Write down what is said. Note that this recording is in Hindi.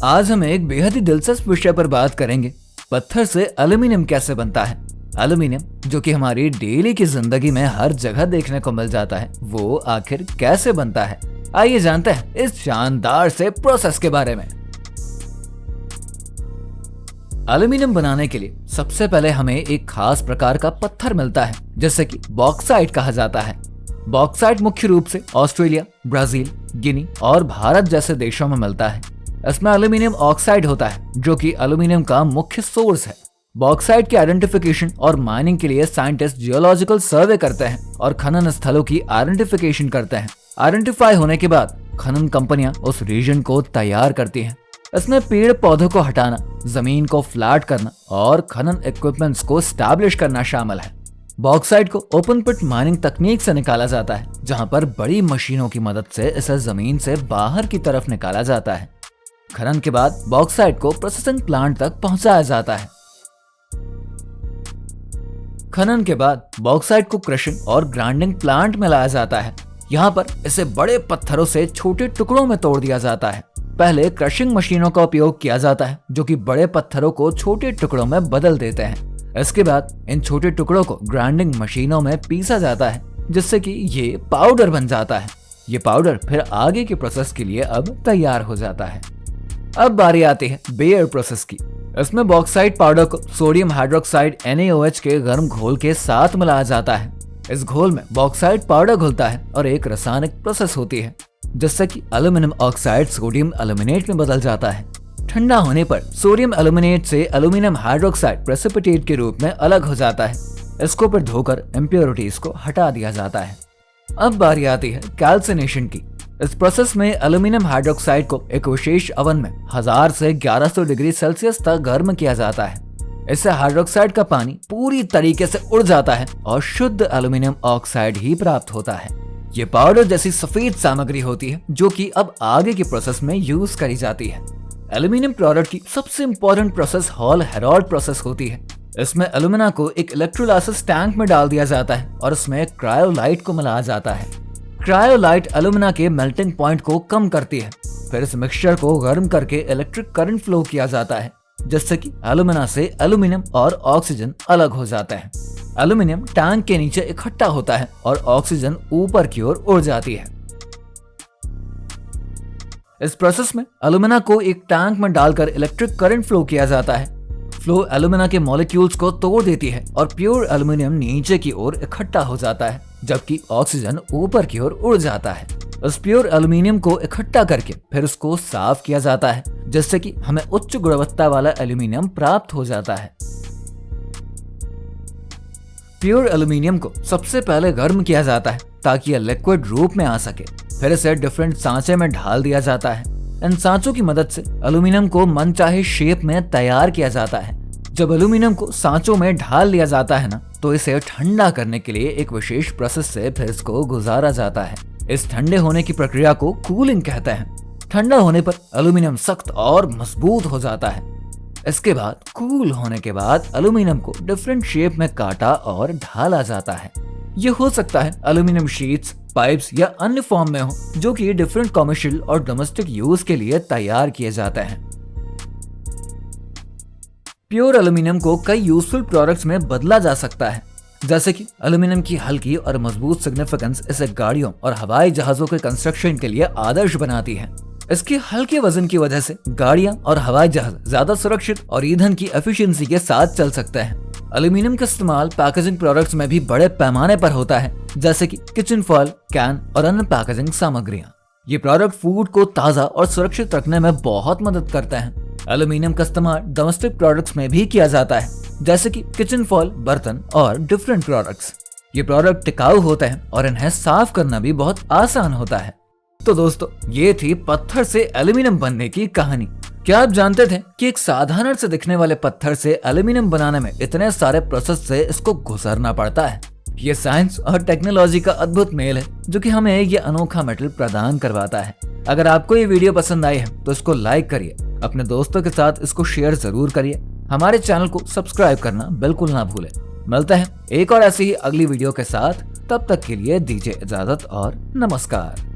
आज हम एक बेहद ही दिलचस्प विषय पर बात करेंगे। पत्थर से एल्यूमीनियम कैसे बनता है। एल्यूमीनियम जो कि हमारी डेली की जिंदगी में हर जगह देखने को मिल जाता है, वो आखिर कैसे बनता है। आइए जानते हैं इस शानदार से प्रोसेस के बारे में। एल्यूमीनियम बनाने के लिए सबसे पहले हमें एक खास प्रकार का पत्थर मिलता है जिसे कि बॉक्साइट कहा जाता है। बॉक्साइट मुख्य रूप से ऑस्ट्रेलिया, ब्राजील, गिनी और भारत जैसे देशों में मिलता है। इसमें एल्यूमीनियम ऑक्साइड होता है जो कि एल्यूमीनियम का मुख्य सोर्स है। बॉक्साइट के आइडेंटिफिकेशन और माइनिंग के लिए साइंटिस्ट जियोलॉजिकल सर्वे करते हैं और खनन स्थलों की आइडेंटिफिकेशन करते हैं। आइडेंटिफाई होने के बाद खनन कंपनियां उस रीजन को तैयार करती हैं। इसमें पेड़ पौधों को हटाना, जमीन को फ्लैट करना और खनन इक्विपमेंट्स को स्टैब्लिश करना शामिल है। बॉक्साइट को ओपन पिट माइनिंग तकनीक से निकाला जाता है, जहां पर बड़ी मशीनों की मदद से इसे जमीन से बाहर की तरफ निकाला जाता है। खनन के बाद बॉक्साइट को प्रोसेसिंग प्लांट तक पहुंचाया जाता है। खनन के बाद बॉक्साइट को क्रशिंग और ग्राइंडिंग प्लांट में लाया जाता है। यहाँ पर इसे बड़े पत्थरों से छोटे टुकड़ों में तोड़ दिया जाता है। पहले क्रशिंग मशीनों का उपयोग किया जाता है जो कि बड़े पत्थरों को छोटे टुकड़ों में बदल देते हैं। इसके बाद इन छोटे टुकड़ों को ग्राइंडिंग मशीनों में पीसा जाता है जिससे कि ये पाउडर बन जाता है। ये पाउडर फिर आगे के प्रोसेस के लिए अब तैयार हो जाता है। अब बारी आती है बेयर प्रोसेस की। इसमें बॉक्साइट पाउडर को सोडियम हाइड्रोक्साइड NaOH के गर्म घोल के साथ मिलाया जाता है। इस घोल में बॉक्साइट पाउडर घुलता है और एक रासायनिक प्रोसेस होती है जिससे कि एल्यूमिनियम ऑक्साइड सोडियम एल्यूमिनेट में बदल जाता है। ठंडा होने पर सोडियम एल्यूमिनेट से एल्यूमिनियम हाइड्रोक्साइड प्रेसिपिटेट के रूप में अलग हो जाता है। इसको फिर धोकर इम्प्योरिटीज को हटा दिया जाता है। अब बारी आती है कैल्सिनेशन की। इस प्रोसेस में एल्यूमिनियम हाइड्रोक्साइड को एक विशेष ओवन में 1000 से 1100 डिग्री सेल्सियस तक गर्म किया जाता है। इससे हाइड्रोक्साइड का पानी पूरी तरीके से उड़ जाता है और शुद्ध एल्यूमिनियम ऑक्साइड ही प्राप्त होता है। ये पाउडर जैसी सफेद सामग्री होती है जो कि अब आगे की प्रोसेस में यूज करी जाती है। एल्यूमिनियम प्रोडक्ट की सबसे important process hall Harold process होती है। इसमें एल्यूमिना को एक इलेक्ट्रोलाइसिस टैंक में डाल दिया जाता है और इसमें क्रायोलाइट को मिलाया जाता है। क्रायोलाइट एल्यूमिना के मेल्टिंग पॉइंट को कम करती है। फिर इस मिक्सचर को गर्म करके इलेक्ट्रिक करंट फ्लो किया जाता है जिससे कि एल्यूमिना से एल्यूमिनियम और ऑक्सीजन अलग हो जाते हैं। एल्यूमिनियम टैंक के नीचे इकट्ठा होता है और ऑक्सीजन ऊपर की ओर उड़ जाती है। इस प्रोसेस में एल्यूमिना को एक टैंक में डालकर इलेक्ट्रिक करंट फ्लो किया जाता है। फ्लो एल्यूमिना के मॉलिक्यूल्स को तोड़ देती है और प्योर एल्यूमिनियम नीचे की ओर इकट्ठा हो जाता है जबकि ऑक्सीजन ऊपर की ओर उड़ जाता है। इस प्योर एल्यूमिनियम को इकट्ठा करके फिर उसको साफ किया जाता है जिससे कि हमें उच्च गुणवत्ता वाला एल्यूमिनियम प्राप्त हो जाता है। प्योर एल्यूमिनियम को सबसे पहले गर्म किया जाता है ताकि यह लिक्विड रूप में आ सके। फिर इसे डिफरेंट सांचे में ढाल दिया जाता है। इन सांचों की मदद से एल्यूमिनियम को मनचाहे शेप में तैयार किया जाता है। जब एल्यूमिनियम को सांचों में ढाल लिया जाता है ना, तो इसे ठंडा करने के लिए एक विशेष प्रोसेस से फिर इसको गुजारा जाता है। इस ठंडे होने की प्रक्रिया को कूलिंग कहते हैं। ठंडा होने पर एल्यूमिनियम सख्त और मजबूत हो जाता है। इसके बाद कूल होने के बाद एल्यूमिनियम को डिफरेंट शेप में काटा और ढाला जाता है। ये हो सकता है एल्यूमिनियम शीट्स, पाइप्स या अन्य फॉर्म में हो जो कि डिफरेंट कमर्शियल और डोमेस्टिक यूज के लिए तैयार किए जाते हैं। प्योर एल्यूमिनियम को कई यूजफुल प्रोडक्ट्स में बदला जा सकता है, जैसे कि एल्यूमिनियम की हल्की और मजबूत सिग्निफिकेंस इसे गाड़ियों और हवाई जहाजों के कंस्ट्रक्शन के लिए आदर्श बनाती है। इसके हल्के वजन की वजह से गाड़ियां और हवाई जहाज ज्यादा सुरक्षित और ईंधन की एफिशिएंसी के साथ चल सकते हैं। एल्यूमिनियम का इस्तेमाल पैकेजिंग प्रोडक्ट्स में भी बड़े पैमाने पर होता है, जैसे कि किचन फॉयल, कैन और अन्य पैकेजिंग सामग्रियां। ये प्रोडक्ट फूड को ताज़ा और सुरक्षित रखने में बहुत मदद करते हैं। एल्यूमिनियम का इस्तेमाल डोमेस्टिक प्रोडक्ट्स में भी किया जाता है, जैसे कि किचन फॉयल, बर्तन और डिफरेंट प्रोडक्ट्स। ये प्रोडक्ट टिकाऊ होते हैं और इन्हें साफ करना भी बहुत आसान होता है। तो दोस्तों, ये थी पत्थर से एल्यूमिनियम बनने की कहानी। क्या आप जानते थे कि एक साधारण से दिखने वाले पत्थर से एल्यूमिनियम बनाने में इतने सारे प्रोसेस से इसको गुजरना पड़ता है। ये साइंस और टेक्नोलॉजी का अद्भुत मेल है जो कि हमें ये अनोखा मेटल प्रदान करवाता है। अगर आपको ये वीडियो पसंद आई है तो इसको लाइक करिए, अपने दोस्तों के साथ इसको शेयर जरूर करिए। हमारे चैनल को सब्सक्राइब करना बिल्कुल ना भूलें। मिलते हैं एक और ऐसी ही अगली वीडियो के साथ। तब तक के लिए दीजिए इजाजत और नमस्कार।